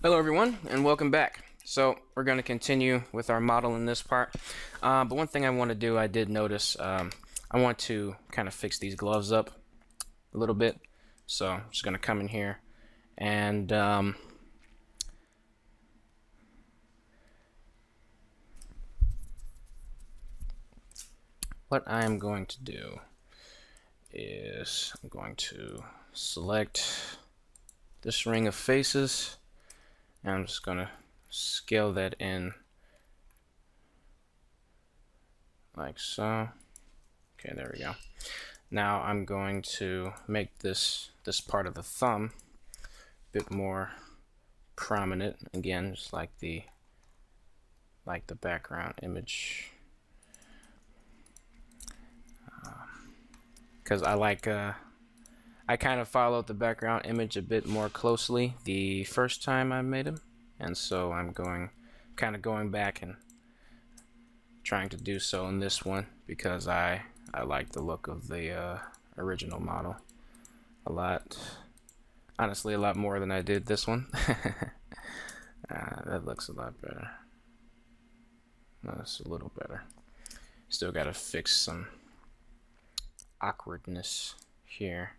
Hello everyone and welcome back. So we're going to continue with our model in this part. But one thing I want to do, I did notice, I want to kind of fix these gloves up a little bit. So I'm just going to come in here and what I'm going to do is I'm going to select this ring of faces and I'm just going to scale that in like so. Okay, there we go. Now I'm going to make this part of the thumb a bit more prominent. Again, just like the background image, because I kind of followed the background image a bit more closely the first time I made him, and so I'm kind of going back and trying to do so in this one because I like the look of the original model a lot. Honestly, a lot more than I did this one. That looks a lot better. No, that's a little better. Still got to fix some awkwardness here.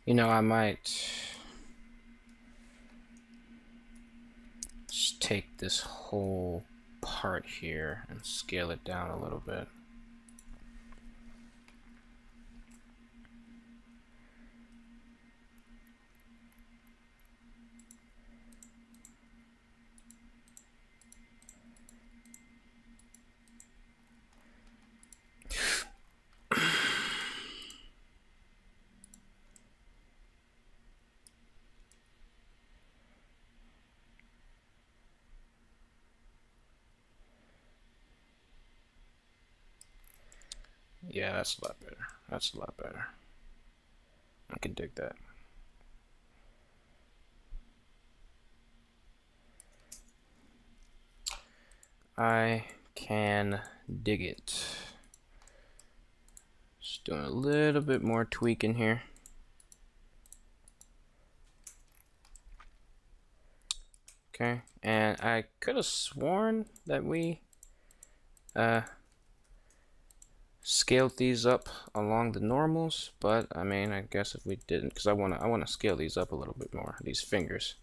You know, I might just take this whole part here and scale it down a little bit. Yeah, that's a lot better. That's a lot better. I can dig that. I can dig it. Just doing a little bit more tweaking here. Okay, and I could have sworn that we scaled these up along the normals, but I mean, I guess if we didn't, because I wanna scale these up a little bit more, these fingers.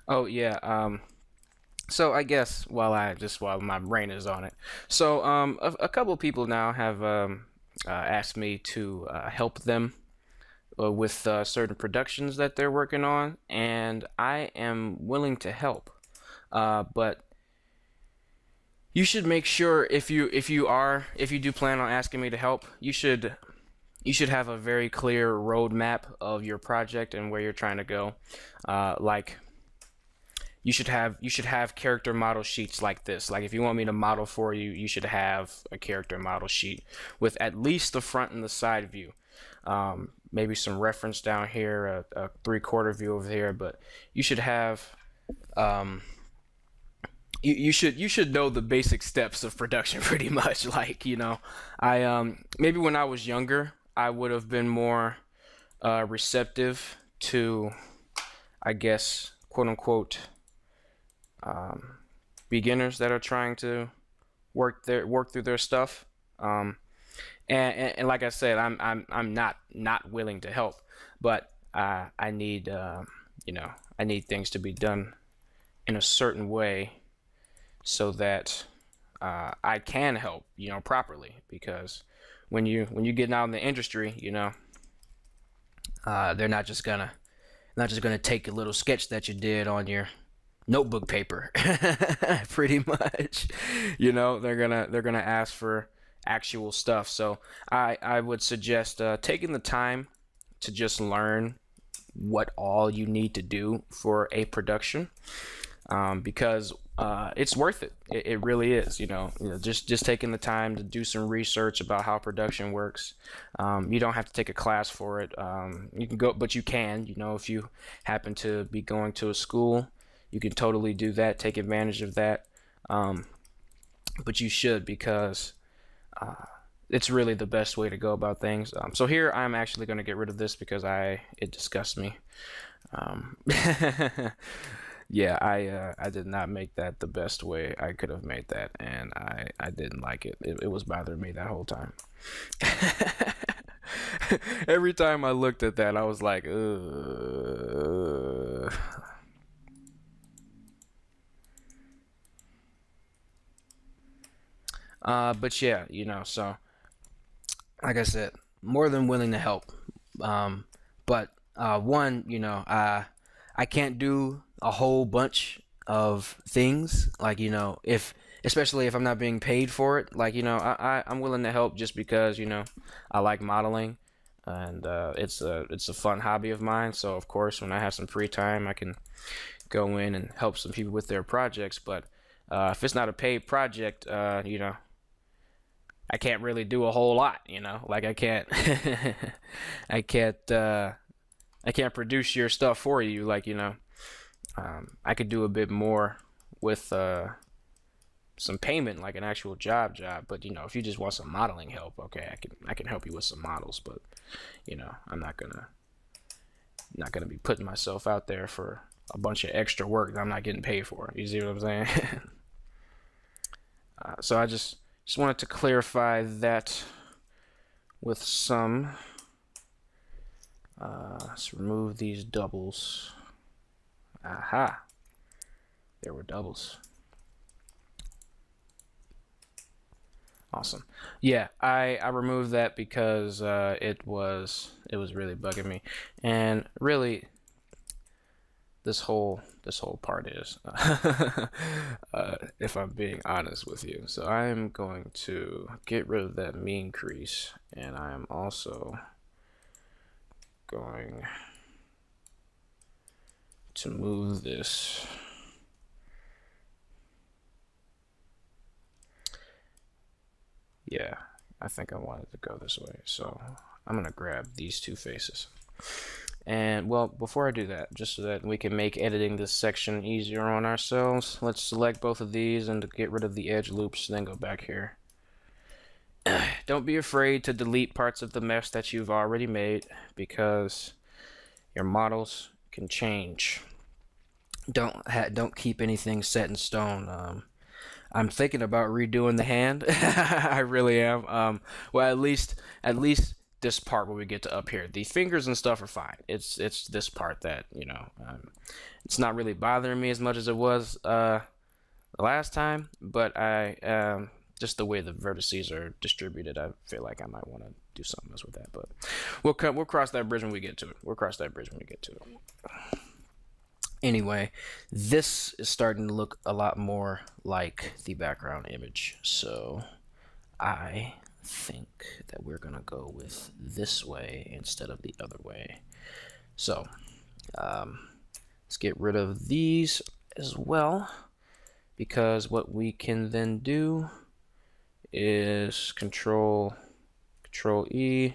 Oh yeah, so I guess while my brain is on it, so a couple of people now have asked me to help them with certain productions that they're working on, and I am willing to help. But you should make sure if you do plan on asking me to help, you should have a very clear roadmap of your project and where you're trying to go. Like you should have character model sheets like this. Like if you want me to model for you, you should have a character model sheet with at least the front and the side view. Maybe some reference down here, a 3/4 view over here, but you should have you should know the basic steps of production pretty much. Like, you know, I maybe when I was younger, I would have been more receptive to, I guess, quote unquote, beginners that are trying to work through their stuff. And like I said, I'm not willing to help, but I need you know, I need things to be done in a certain way so that I can help, you know, properly. Because when you get out in the industry, you know, they're not just gonna take a little sketch that you did on your notebook paper. Pretty much, you know, they're gonna ask for actual stuff. So I would suggest taking the time to just learn what all you need to do for a production. because it's worth it. It really is. Just taking the time to do some research about how production works. You don't have to take a class for it. You can go, but you can. If you happen to be going to a school, you can totally do that. Take advantage of that. But you should, because it's really the best way to go about things. So here I'm actually going to get rid of this because it disgusts me. Yeah, I did not make that the best way I could have made that, and I didn't like it. It was bothering me that whole time. Every time I looked at that, I was like, ugh. But yeah, so like I said, more than willing to help. But one, I can't do a whole bunch of things, like, if especially if I'm not being paid for it. Like, I'm willing to help just because, I like modeling, and it's a fun hobby of mine. So of course, when I have some free time, I can go in and help some people with their projects. But if it's not a paid project, I can't really do a whole lot, like I can't I can't I can't produce your stuff for you, like, I could do a bit more with some payment, like an actual job, but if you just want some modeling help, okay, I can help you with some models, but I'm not gonna be putting myself out there for a bunch of extra work that I'm not getting paid for. You see what I'm saying? So I just wanted to clarify that with some. Let's remove these doubles. Aha, there were doubles. Awesome. Yeah, I removed that because it was really bugging me, and really this whole part is, if I'm being honest with you. So I'm going to get rid of that mean crease, and I'm also going to move this yeah, I think I wanted to go this way, so I'm gonna grab these two faces. And well, before I do that, just so that we can make editing this section easier on ourselves, let's select both of these and get rid of the edge loops, then go back here. Don't be afraid to delete parts of the mesh that you've already made, because your models can change. Don't keep anything set in stone. I'm thinking about redoing the hand. I really am. Well, at least this part where we get to up here. The fingers and stuff are fine. It's this part that, it's not really bothering me as much as it was the last time, but just the way the vertices are distributed, I feel like I might want to do something else with that. But we'll cross that bridge when we get to it. Anyway, this is starting to look a lot more like the background image, so I think that we're gonna go with this way instead of the other way. So let's get rid of these as well, because what we can then do is control E,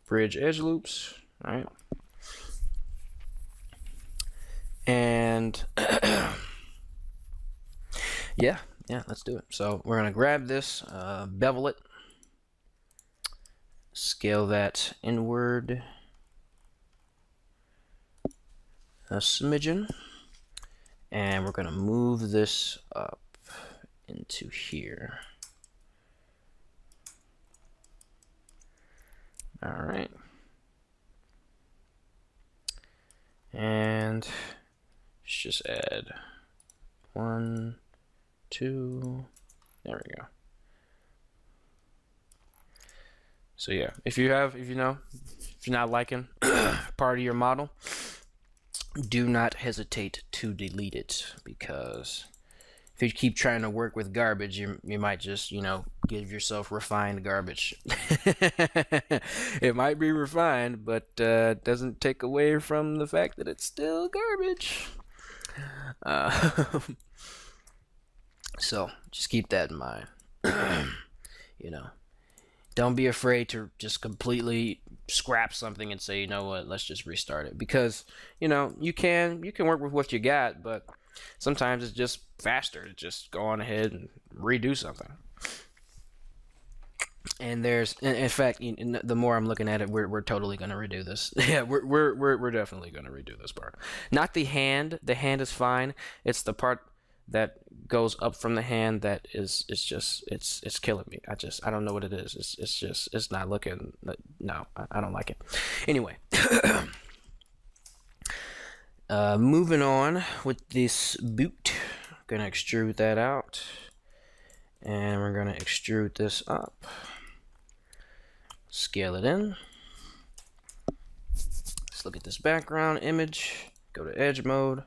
bridge edge loops. All right. And yeah, let's do it. So we're gonna grab this, bevel it, scale that inward a smidgen, and we're gonna move this up into here. All right. And let's just add 1, 2, there we go. So yeah, if you're not liking part of your model, do not hesitate to delete it, because if you keep trying to work with garbage, you might just, give yourself refined garbage. It might be refined, but doesn't take away from the fact that it's still garbage. Uh, so just keep that in mind. You know, don't be afraid to just completely scrap something and say, you know what, let's just restart it. Because you can work with what you got, but sometimes it's just faster to just go on ahead and redo something. And in fact, the more I'm looking at it, we're totally gonna redo this. Yeah, we're definitely gonna redo this part. Not the hand. The hand is fine. It's the part that goes up from the hand that is it's killing me. I don't know what it is. It's not looking. No, I don't like it. Anyway, moving on with this boot. Gonna extrude that out, and we're gonna extrude this up. Scale it in. Let's look at this background image. Go to edge mode.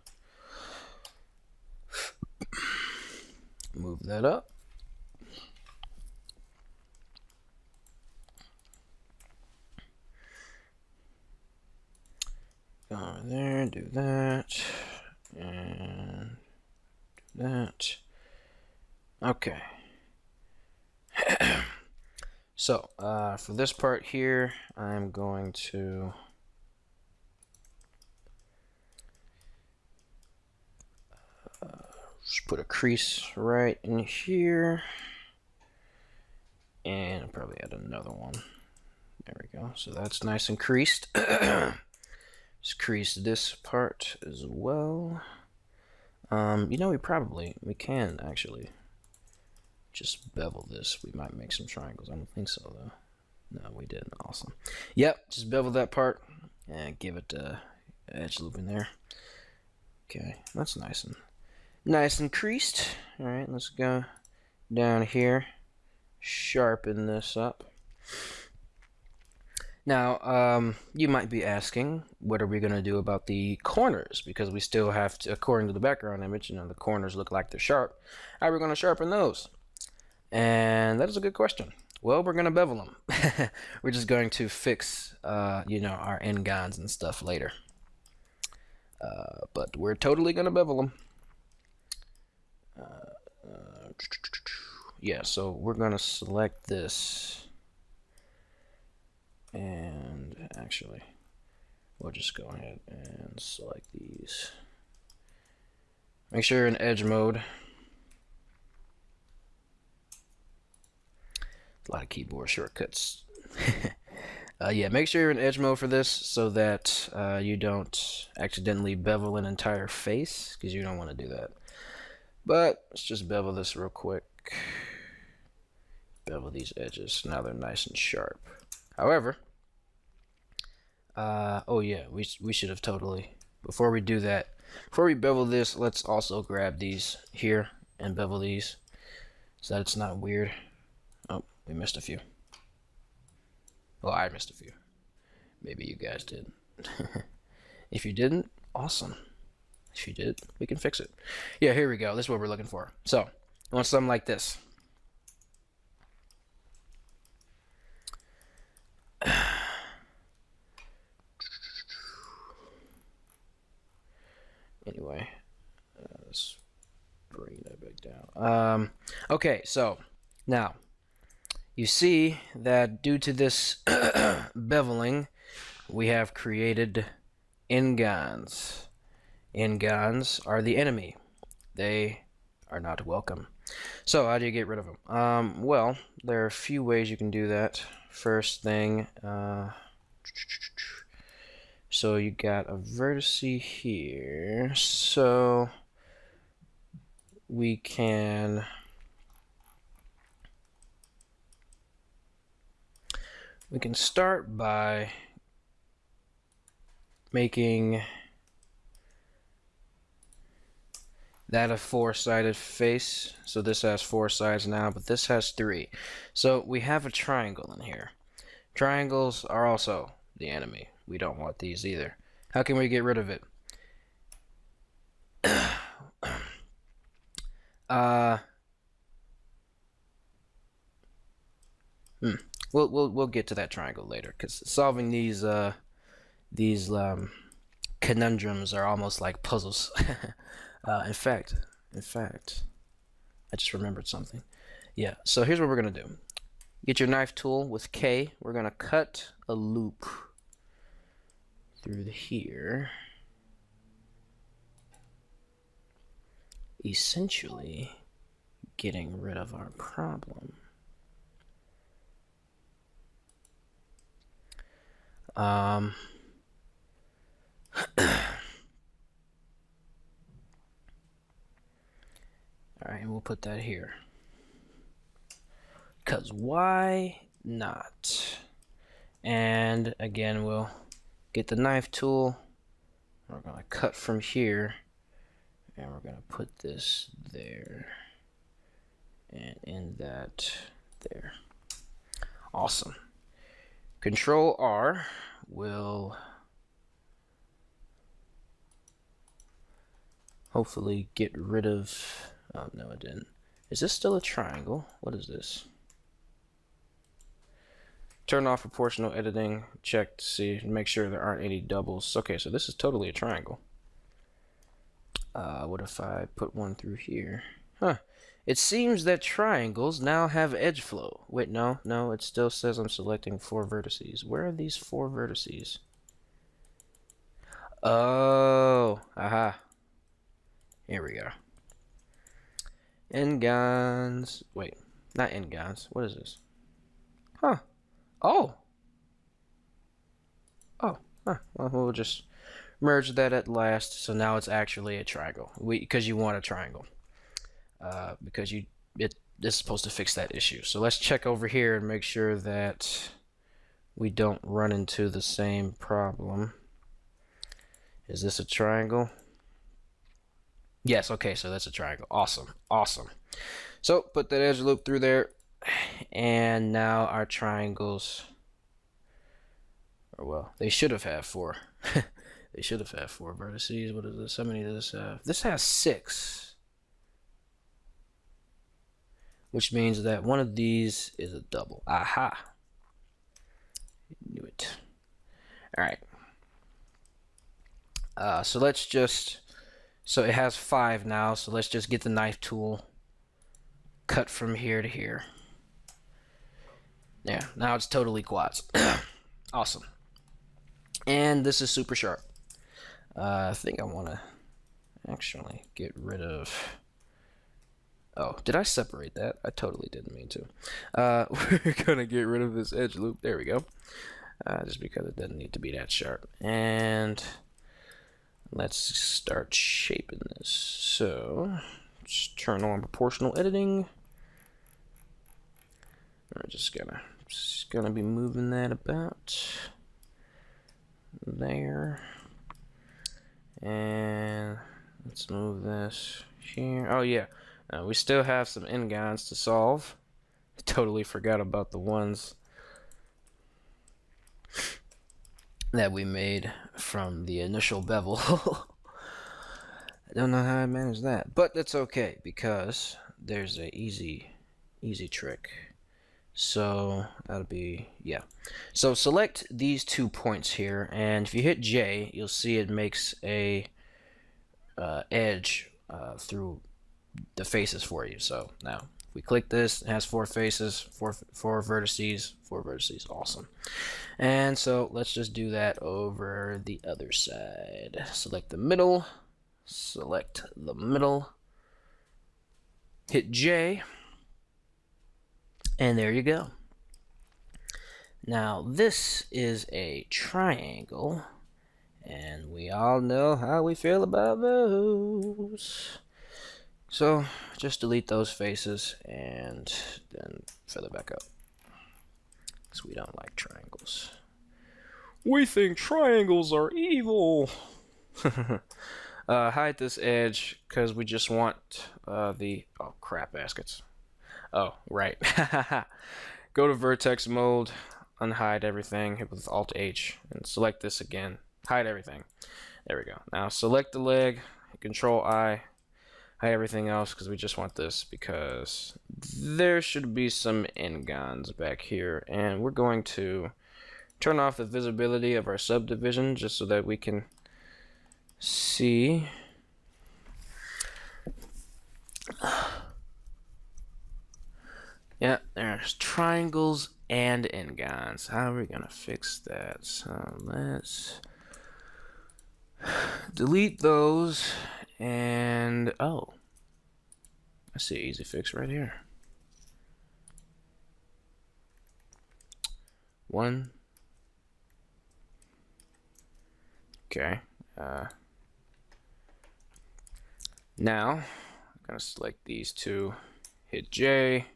Move that up. Go over there, do that, and do that. Okay. So, for this part here, I'm going to just put a crease right in here, and I'll probably add another one. There we go. So that's nice and creased. Just crease this part as well. We can actually just bevel this. We might make some triangles. I don't think so, though. No, we didn't. Awesome. Yep, just bevel that part and give it a edge loop in there. Okay, that's nice and creased. All right, let's go down here, sharpen this up. Now, you might be asking, what are we going to do about the corners? Because we still have to, according to the background image, the corners look like they're sharp. How are we going to sharpen those? And that is a good question. Well, we're going to bevel them. We're just going to fix, our n-gons and stuff later. But we're totally going to bevel them. Yeah, so we're going to select this. And actually, we'll just go ahead and select these. Make sure you're in edge mode. A lot of keyboard shortcuts. Yeah, make sure you're in edge mode for this so that you don't accidentally bevel an entire face, because you don't want to do that. But let's just bevel this real quick. Bevel these edges. Now they're nice and sharp. However, oh yeah, we should have totally, before we do that, before we bevel this, let's also grab these here and bevel these so that it's not weird. Oh, we missed a few. Well, I missed a few. Maybe you guys did. If you didn't, awesome. If you did, we can fix it. Yeah, here we go. This is what we're looking for. So, I want something like this. Anyway, let's bring that back down. Okay, so now you see that due to this beveling, we have created n-gons. N-gons are the enemy. They are not welcome. So how do you get rid of them? Well, there are a few ways you can do that. First thing, so you got a vertex here. So we can start by making that a four-sided face. So this has four sides now, but this has three. So we have a triangle in here. Triangles are also the enemy. We don't want these either. How can we get rid of it? We'll get to that triangle later, because solving these conundrums are almost like puzzles. In fact, I just remembered something. Yeah, so here's what we're going to do. Get your knife tool with K. We're going to cut a loop through here. Essentially getting rid of our problem. Alright, we'll put that here. Because why not? And again, we'll get the knife tool. We're going to cut from here. And we're going to put this there. And in that there. Awesome. Control R will hopefully get rid of... Oh, no, it didn't. Is this still a triangle? What is this? Turn off proportional editing. Check to see, make sure there aren't any doubles. Okay, so this is totally a triangle. What if I put one through here? Huh. It seems that triangles now have edge flow. Wait, no, it still says I'm selecting 4 vertices. Where are these 4 vertices? Oh, aha. Here we go. N-gons. Wait, not N-gons. What is this? Huh. Oh. Huh. Well, we'll just merge that at last. So now it's actually a triangle. Because you want a triangle. Because this is supposed to fix that issue. So let's check over here and make sure that we don't run into the same problem. Is this a triangle? Yes, okay, so that's a triangle. Awesome. So put that edge loop through there, and now our triangles, or well, they should have had 4. They should have had 4 vertices. What is this? How many does this have? This has 6. Which means that one of these is a double. Aha. Knew it. Alright. So let's just... So it has 5 now, so let's just get the knife tool. Cut from here to here. Yeah, now it's totally quads. Awesome. And this is super sharp. I think I want to actually get rid of... Oh, did I separate that? I totally didn't mean to. We're going to get rid of this edge loop. There we go. Just because it doesn't need to be that sharp. And let's start shaping this. So, just turn on proportional editing. We're just gonna be moving that about there. And let's move this here. Oh, yeah. We still have some n-gons to solve. I totally forgot about the ones that we made from the initial bevel. I don't know how I managed that, but that's okay because there's a easy trick. So that'll be, yeah. So select these 2 points here, and if you hit J, you'll see it makes a edge through the faces for you. So now if we click this, it has 4 faces, four vertices, 4 vertices. Awesome. And so let's just do that over the other side. Select the middle, hit J, and there you go. Now this is a triangle, and we all know how we feel about those. So just delete those faces and then fill it back up. Because we don't like triangles. We think triangles are evil. Hide this edge because we just want the... Oh, crap baskets. Oh, right. Go to vertex mode, unhide everything, hit with Alt-H, and select this again. Hide everything. There we go. Now select the leg, Control-I, hide everything else because we just want this because there should be some n-gons back here, and we're going to turn off the visibility of our subdivision just so that we can see. Yeah, there's triangles and n-gons. How are we gonna fix that? So let's delete those, and oh, I see an easy fix right here. One. Okay. Now I'm gonna select these two, hit J.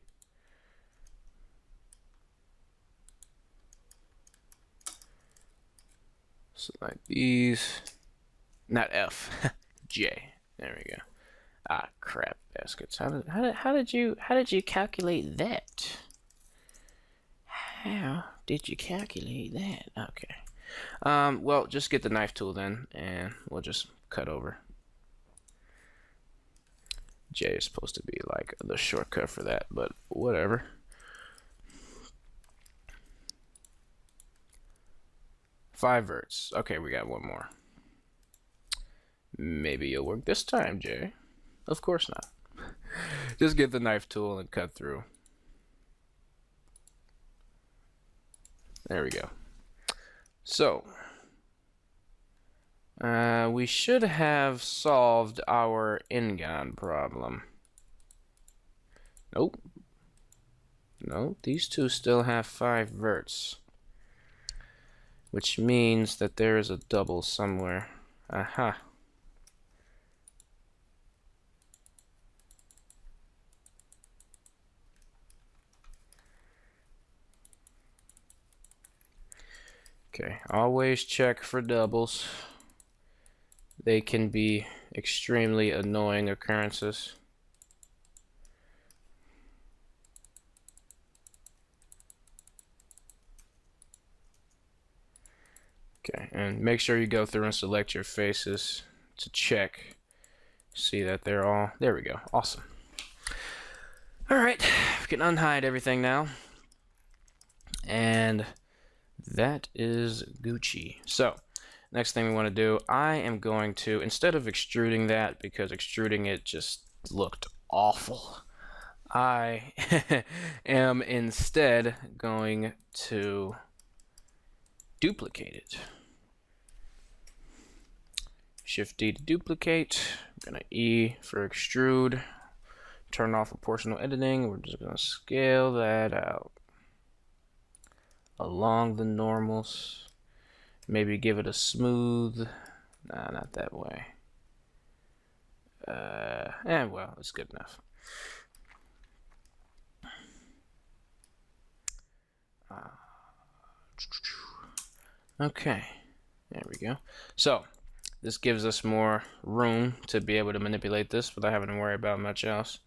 Select these, not F, J. There we go. Ah, crap baskets. How did you calculate that? How did you calculate that? Okay. Well, just get the knife tool then, and we'll just cut over. J is supposed to be like the shortcut for that, but whatever. Five verts. Okay, we got one more. Maybe you'll work this time, Jay. Of course not. Just get the knife tool and cut through. There we go. So, we should have solved our n-gon problem. Nope. No, these two still have 5 verts. Which means that there is a double somewhere. Aha. Okay, always check for doubles. They can be extremely annoying occurrences. Okay, and make sure you go through and select your faces to check. See that they're all, there we go, awesome. Alright, we can unhide everything now. And that is Gucci. So, next thing we want to do, I am going to, instead of extruding that, because extruding it just looked awful, I am instead going to duplicate it. Shift D to duplicate. I'm going to E for extrude. Turn off proportional editing. We're just going to scale that out along the normals. Maybe give it a smooth. Nah, not that way. Well, it's good enough. Okay, there we go. So, this gives us more room to be able to manipulate this without having to worry about much else.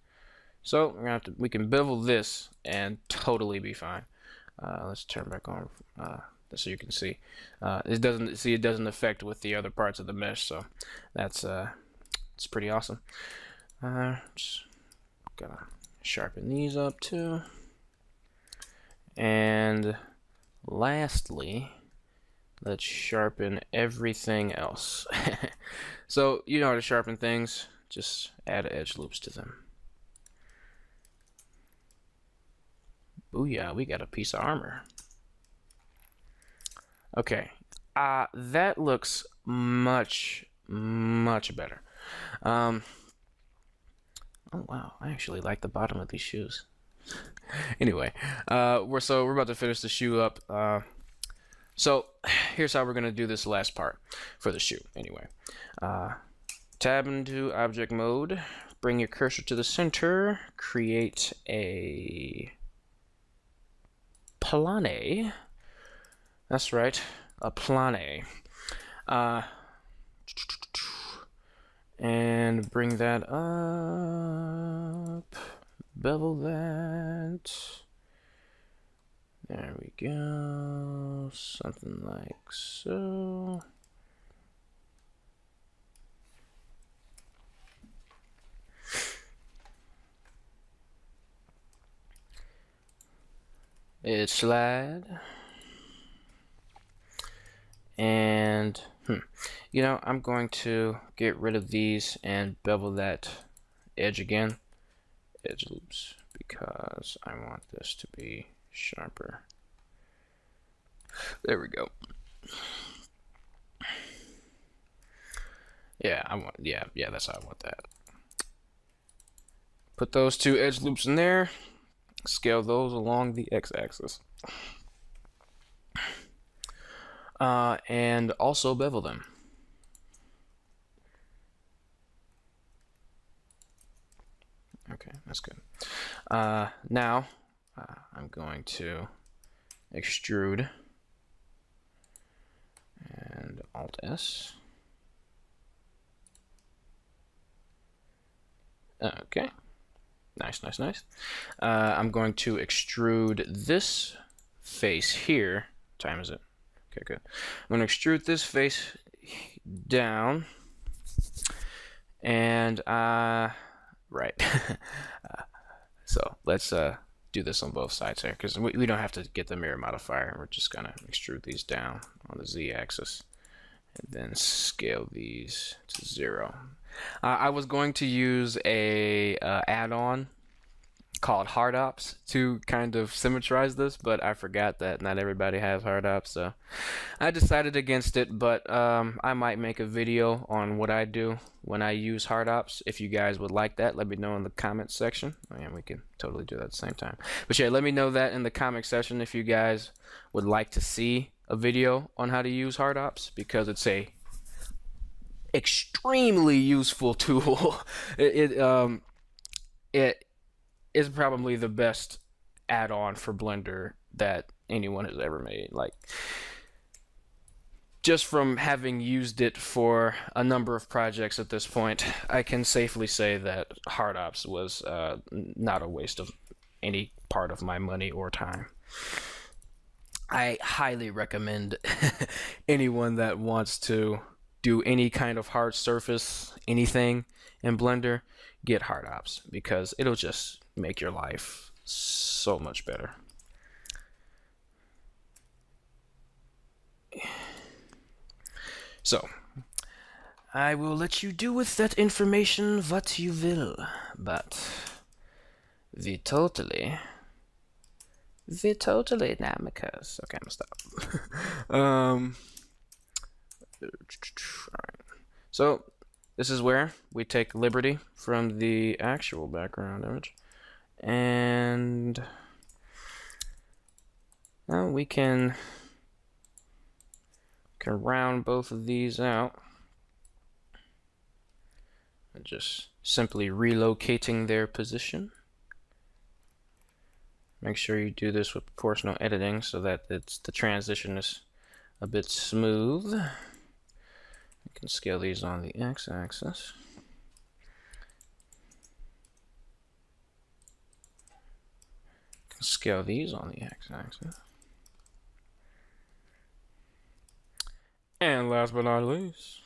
So, we're gonna have to, we can bevel this and totally be fine. Let's turn back on so you can see. It doesn't affect with the other parts of the mesh, so that's it's pretty awesome. Just gotta sharpen these up too. And lastly, let's sharpen everything else. So you know how to sharpen things, just add edge loops to them. Booyah, we got a piece of armor. Okay, that looks much better. Oh wow, I actually like the bottom of these shoes. Anyway, we're about to finish the shoe up. So here's how we're gonna do this last part for the shoe. Anyway, tab into object mode, bring your cursor to the center, create a plane. That's right, a plane. And bring that up, bevel that. There we go, something like so. It slide. And you know, I'm going to get rid of these and bevel that edge again, edge loops, because I want this to be sharper. There we go. Yeah, that's how I want that. Put those two edge loops in there, scale those along the x-axis. And also bevel them. Okay, that's good. Now, I'm going to extrude and Alt-S. Okay, nice. I'm going to extrude this face here. What time is it? Okay, good. I'm going to extrude this face down, and right. So let's do this on both sides here, because we don't have to get the mirror modifier. We're just gonna extrude these down on the z-axis, and then scale these to 0. I was going to use a add-on called hard ops to kind of symmetrize this, but I forgot that not everybody has hard ops, so I decided against it. But I might make a video on what I do when I use hard ops. If you guys would like that, let me know in the comments section, and we can totally do that at the same time. But yeah, let me know that in the comment section if you guys would like to see a video on how to use hard ops, because it's a extremely useful tool. It is probably the best add-on for Blender that anyone has ever made. Like, just from having used it for a number of projects at this point, I can safely say that hard ops was not a waste of any part of my money or time. I highly recommend anyone that wants to do any kind of hard surface, anything in Blender, get hard ops, because it'll just make your life so much better. So, I will let you do with that information what you will, but we totally namicas. Okay, I'm gonna stop. Alright. So, this is where we take liberty from the actual background image, and now we can round both of these out and just simply relocating their position. Make sure you do this with proportional editing so that the transition is a bit smooth. You can scale these on the x-axis. Scale these on the x-axis. And last but not least,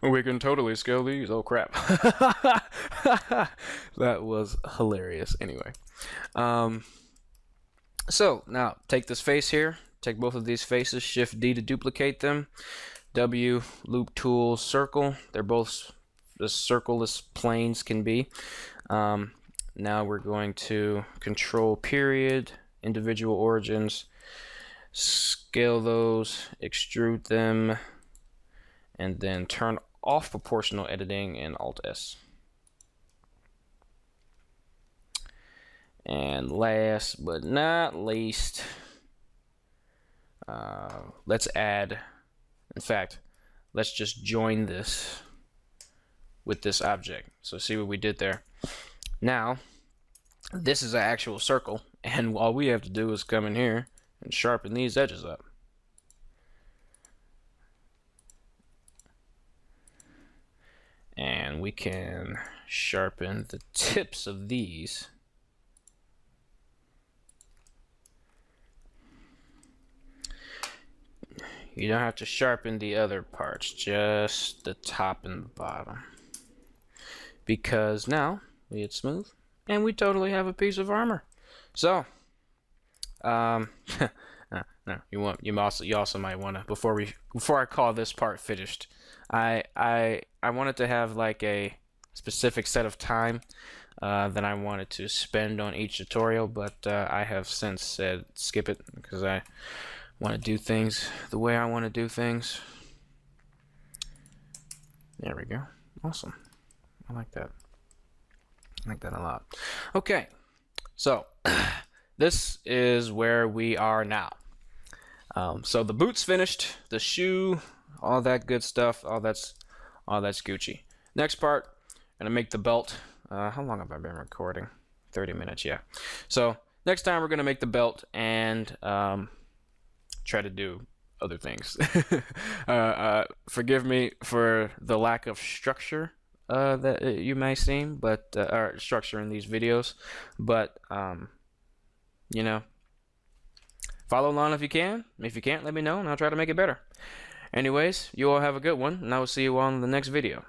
we can totally scale these. Oh crap. That was hilarious. Anyway. So now take this face here. Take both of these faces, Shift D to duplicate them. W, loop tool, circle. They're both as circle as planes can be. Now we're going to control period, individual origins, scale those, extrude them, and then turn off proportional editing in Alt-S. And last but not least, let's add, in fact, let's just join this with this object. So see what we did there. Now, this is an actual circle, and all we have to do is come in here and sharpen these edges up. And we can sharpen the tips of these. You don't have to sharpen the other parts, just the top and the bottom. Because now it's smooth, and we totally have a piece of armor. So, no, you also might want to before I call this part finished. I wanted to have like a specific set of time that I wanted to spend on each tutorial, but I have since said skip it because I want to do things the way I want to do things. There we go. Awesome. I like that. I like that a lot. Okay, so this is where we are now. So the boot's finished, the shoe, all that good stuff, all that's Gucci. Next part, I'm gonna make the belt. How long have I been recording? 30 minutes, yeah. So next time we're gonna make the belt and try to do other things. Forgive me for the lack of structure that you may seem, but or structure in these videos, but you know, follow along if you can. If you can't, let me know and I'll try to make it better. Anyways, you all have a good one, and I will see you all in the next video.